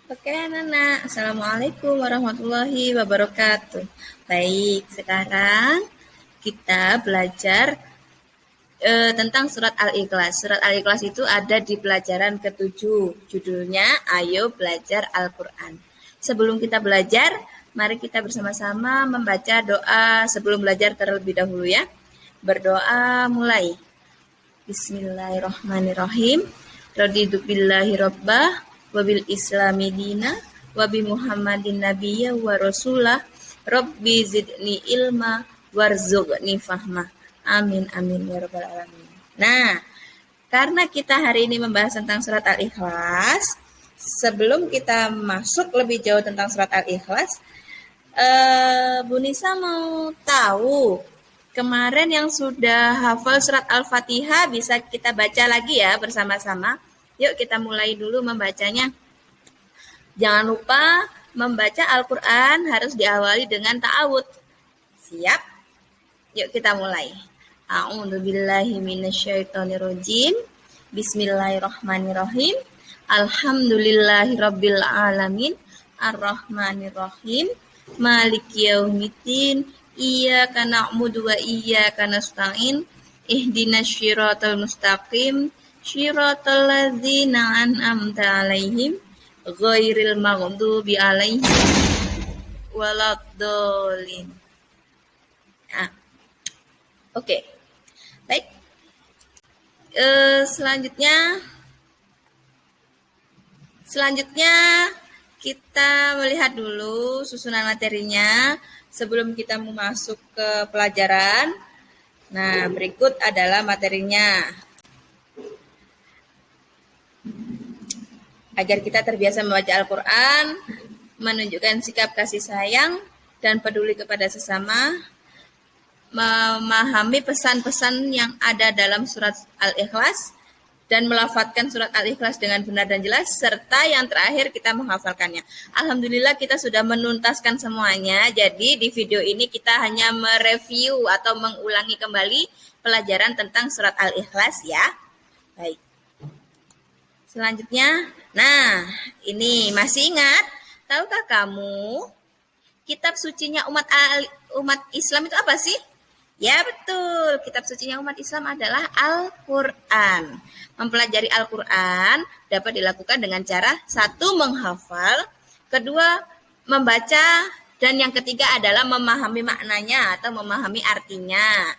Oke, Nana. Assalamualaikum warahmatullahi wabarakatuh. Baik, sekarang kita belajar tentang surat Al-Ikhlas. Surat Al-Ikhlas itu ada di pelajaran ke-7. Judulnya Ayo Belajar Al-Quran. Sebelum kita belajar, mari kita bersama-sama membaca doa sebelum belajar terlebih dahulu ya. Berdoa mulai. Bismillahirrahmanirrahim. Raditu billahi rabbah wa bil islami dina wa bi Muhammadin nabiyya wa rasulah. Rabbi zidni ilma warzuqni fahma. Amin amin ya rabbal alamin. Nah, karena kita hari ini membahas tentang surat Al-Ikhlas, sebelum kita masuk lebih jauh tentang surat Al-Ikhlas, Bu Nisa mau tahu kemarin yang sudah hafal surat Al-Fatihah bisa kita baca lagi ya bersama-sama. Yuk kita mulai dulu membacanya. Jangan lupa membaca Al-Quran harus diawali dengan ta'awud. Siap? Yuk kita mulai. A'udzubillahi minasyaitonirrajim. Bismillahirrahmanirrahim. Alhamdulillahirabbil alamin. Ar-Rahmanirrahim. Maliki yaumiddin. Iyyaka na'budu wa iyyaka nasta'in. Ihdinas syiratal mustaqim. Syiratal ladzina an'amta 'alaihim ghairil maghdubi 'alaihim waladdallin. Nah, oke. Baik. Selanjutnya kita melihat dulu susunan materinya sebelum kita masuk ke pelajaran. Nah, berikut adalah materinya. Agar kita terbiasa membaca Al-Quran, menunjukkan sikap kasih sayang dan peduli kepada sesama, memahami pesan-pesan yang ada dalam surat Al-Ikhlas, dan melafadzkan surat Al-Ikhlas dengan benar dan jelas, serta yang terakhir kita menghafalkannya. Alhamdulillah kita sudah menuntaskan semuanya, jadi di video ini kita hanya mereview atau mengulangi kembali pelajaran tentang surat Al-Ikhlas ya. Baik. Selanjutnya, nah ini masih ingat? Tahukah kamu kitab sucinya umat Islam itu apa sih? Ya betul, kitab sucinya umat Islam adalah Al-Quran. Mempelajari Al-Quran dapat dilakukan dengan cara satu, menghafal, kedua, membaca, dan yang ketiga adalah memahami maknanya atau memahami artinya.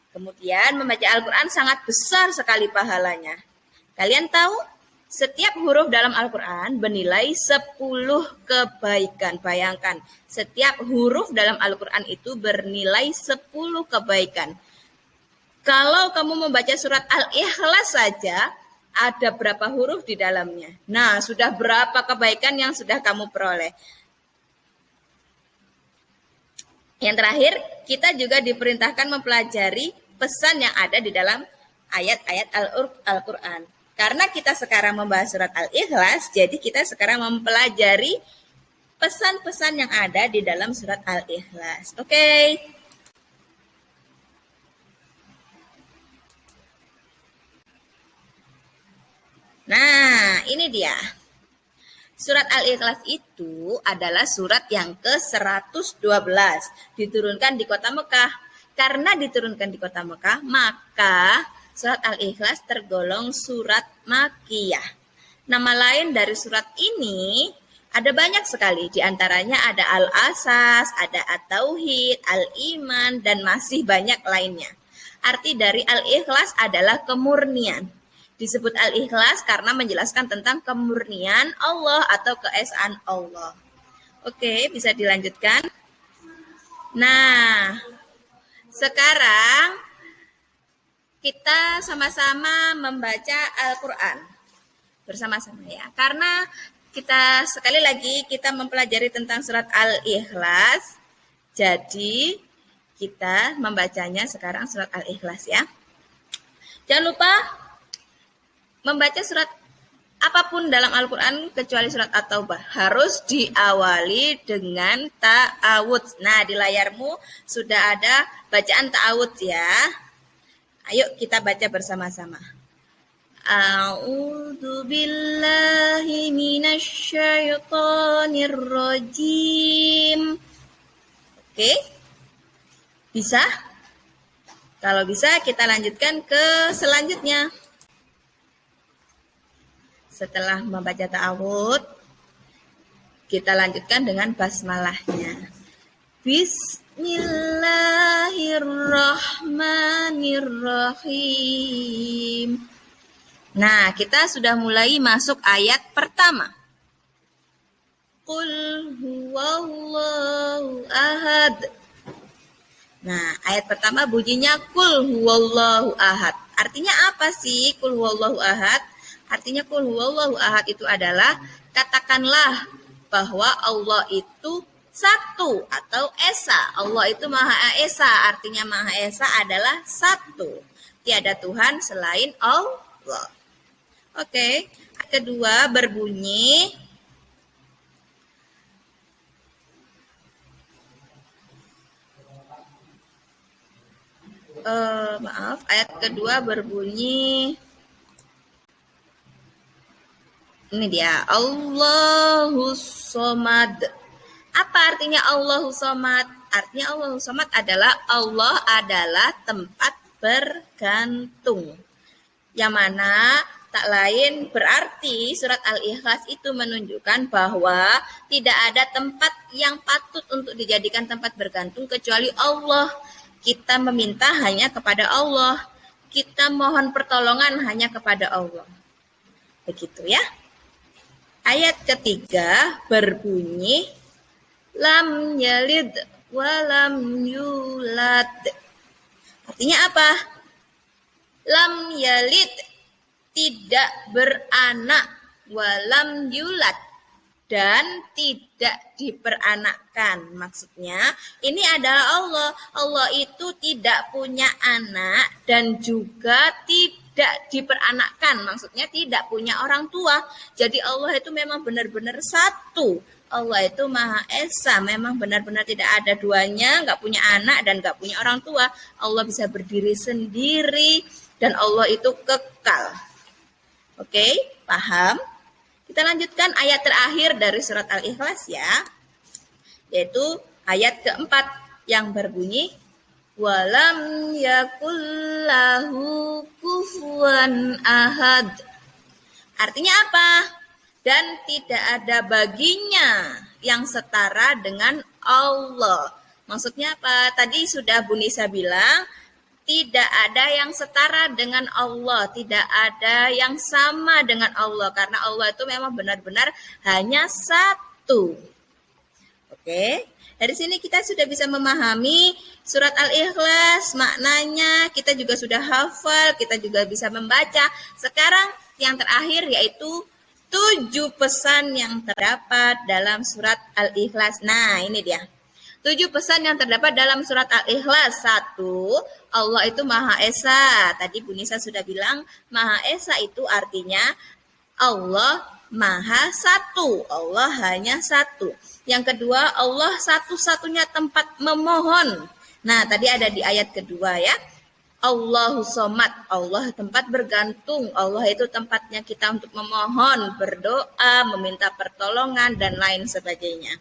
Kemudian membaca Al-Quran sangat besar sekali pahalanya. Kalian tahu? Setiap huruf dalam Al-Quran bernilai 10 kebaikan. Bayangkan, setiap huruf dalam Al-Quran itu bernilai 10 kebaikan. Kalau kamu membaca surat Al-Ikhlas saja, ada berapa huruf di dalamnya? Nah, sudah berapa kebaikan yang sudah kamu peroleh? Yang terakhir, kita juga diperintahkan mempelajari pesan yang ada di dalam ayat-ayat Al-Quran. Karena kita sekarang membahas surat Al-Ikhlas, jadi kita sekarang mempelajari pesan-pesan yang ada di dalam surat Al-Ikhlas. Oke. Nah, ini dia. Surat Al-Ikhlas itu adalah surat yang ke-112. Diturunkan di kota Mekah. Karena diturunkan di kota Mekah, maka surat Al-Ikhlas tergolong surat Makkiyah. Nama lain dari surat ini ada banyak sekali. Di antaranya ada Al-Asas, ada At-Tauhid, Al-Iman, dan masih banyak lainnya. Arti dari Al-Ikhlas adalah kemurnian. Disebut Al-Ikhlas karena menjelaskan tentang kemurnian Allah atau keesaan Allah. Oke, bisa dilanjutkan. Nah, sekarang kita sama-sama membaca Al-Quran bersama-sama ya. Karena kita sekali lagi kita mempelajari tentang surat Al-Ikhlas. Jadi kita membacanya sekarang surat Al-Ikhlas ya. Jangan lupa membaca surat apapun dalam Al-Quran kecuali surat At-Taubah harus diawali dengan ta'awud. Nah, di layarmu sudah ada bacaan ta'awud ya. Ayo kita baca bersama-sama. A'udzu billahi minasy syaithanir rajim. Oke? Bisa? Kalau bisa kita lanjutkan ke selanjutnya. Setelah membaca ta'awudz, kita lanjutkan dengan basmalahnya. Bismillahirrahmanirrahim. Nah, kita sudah mulai masuk ayat pertama. Qul huwallahu ahad. Nah, ayat pertama bunyinya Qul huwallahu ahad. Artinya apa sih Qul huwallahu ahad? Artinya Qul huwallahu ahad itu adalah katakanlah bahwa Allah itu satu atau esa. Allah itu Maha Esa. Artinya Maha Esa adalah satu. Tiada Tuhan selain Allah. Oke, kedua berbunyi ayat kedua berbunyi ini dia, Allahus Somad. Apa artinya Allahus Somad? Artinya Allahus Somad adalah Allah adalah tempat bergantung. Yang mana tak lain berarti surat Al-Ikhlas itu menunjukkan bahwa tidak ada tempat yang patut untuk dijadikan tempat bergantung kecuali Allah. Kita meminta hanya kepada Allah. Kita mohon pertolongan hanya kepada Allah. Begitu ya. Ayat ketiga berbunyi lam yalid wa lam yulad. Artinya apa? Lam yalid tidak beranak, walam yulad dan tidak diperanakkan. Maksudnya ini adalah Allah. Allah itu tidak punya anak dan juga tidak diperanakkan. Maksudnya tidak punya orang tua. Jadi Allah itu memang benar-benar satu. Allah itu Maha Esa, memang benar-benar tidak ada duanya, nggak punya anak dan nggak punya orang tua. Allah bisa berdiri sendiri dan Allah itu kekal. Oke, paham? Kita lanjutkan ayat terakhir dari surat Al-Ikhlas ya. Yaitu ayat keempat yang berbunyi walam yakullahu kufuwan ahad. Artinya apa? Dan tidak ada baginya yang setara dengan Allah. Maksudnya apa? Tadi sudah Bu Nisa bilang tidak ada yang setara dengan Allah, tidak ada yang sama dengan Allah, karena Allah itu memang benar-benar hanya satu. Oke, dari sini kita sudah bisa memahami surat Al-Ikhlas, maknanya kita juga sudah hafal, kita juga bisa membaca. Sekarang yang terakhir yaitu 7 pesan yang terdapat dalam surat Al-Ikhlas. Nah, ini dia. 7 pesan yang terdapat dalam surat Al-Ikhlas. 1, Allah itu Maha Esa. Tadi Bu Nisa sudah bilang, Maha Esa itu artinya Allah Maha Satu. Allah hanya satu. Yang kedua, Allah satu-satunya tempat memohon. Nah, tadi ada di ayat kedua ya. Allahu Somad, Allah tempat bergantung. Allah itu tempatnya kita untuk memohon, berdoa, meminta pertolongan, dan lain sebagainya.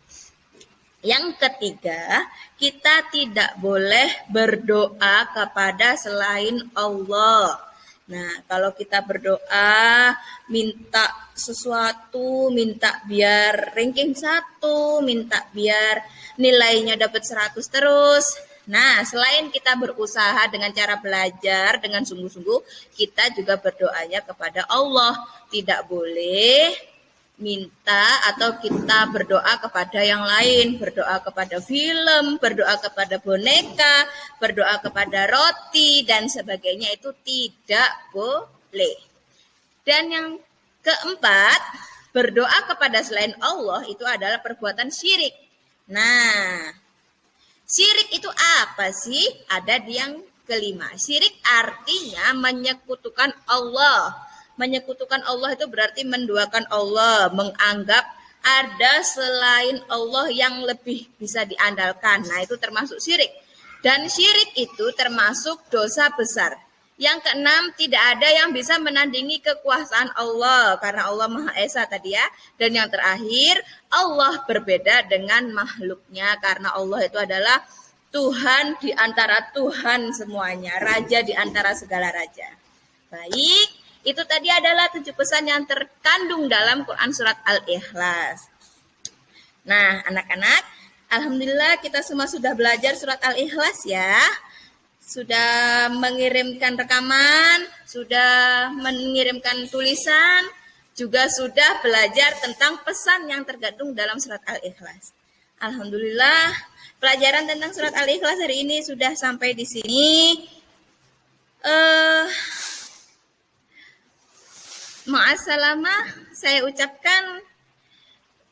Yang ketiga, kita tidak boleh berdoa kepada selain Allah. Nah, kalau kita berdoa, minta sesuatu, minta biar ranking 1, minta biar nilainya dapat 100 terus. Nah, selain kita berusaha dengan cara belajar, dengan sungguh-sungguh, kita juga berdoanya kepada Allah. Tidak boleh minta atau kita berdoa kepada yang lain, berdoa kepada film, berdoa kepada boneka, berdoa kepada roti dan sebagainya, itu tidak boleh. Dan yang keempat, berdoa kepada selain Allah itu adalah perbuatan syirik. Nah, syirik itu apa sih? Ada di yang kelima. Syirik artinya menyekutukan Allah. Menyekutukan Allah itu berarti menduakan Allah, menganggap ada selain Allah yang lebih bisa diandalkan. Nah, itu termasuk syirik. Dan syirik itu termasuk dosa besar. Yang keenam, tidak ada yang bisa menandingi kekuasaan Allah karena Allah Maha Esa tadi ya. Dan yang terakhir, Allah berbeda dengan makhluknya karena Allah itu adalah Tuhan di antara Tuhan semuanya, raja di antara segala raja. Baik, itu tadi adalah 7 pesan yang terkandung dalam Quran surat Al-Ikhlas. Nah, anak-anak, alhamdulillah kita semua sudah belajar surat Al-Ikhlas ya. Sudah mengirimkan rekaman, sudah mengirimkan tulisan, juga sudah belajar tentang pesan yang tergandung dalam surat Al-Ikhlas. Alhamdulillah, pelajaran tentang surat Al-Ikhlas hari ini sudah sampai di sini. Ma'assalamah, saya ucapkan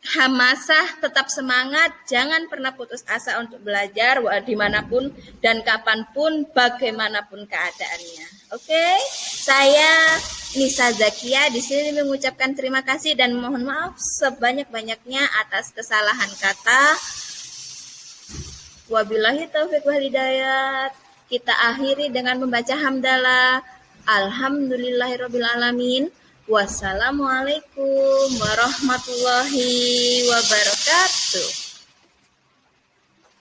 hamasah, tetap semangat, jangan pernah putus asa untuk belajar dimanapun dan kapanpun, bagaimanapun keadaannya. Oke, saya Nisa Zakia di sini mengucapkan terima kasih dan mohon maaf sebanyak-banyaknya atas kesalahan kata. Wabillahi taufiq wal hidayat. Kita akhiri dengan membaca hamdalah. Alhamdulillahirabbil alamin. Wassalamualaikum warahmatullahi wabarakatuh.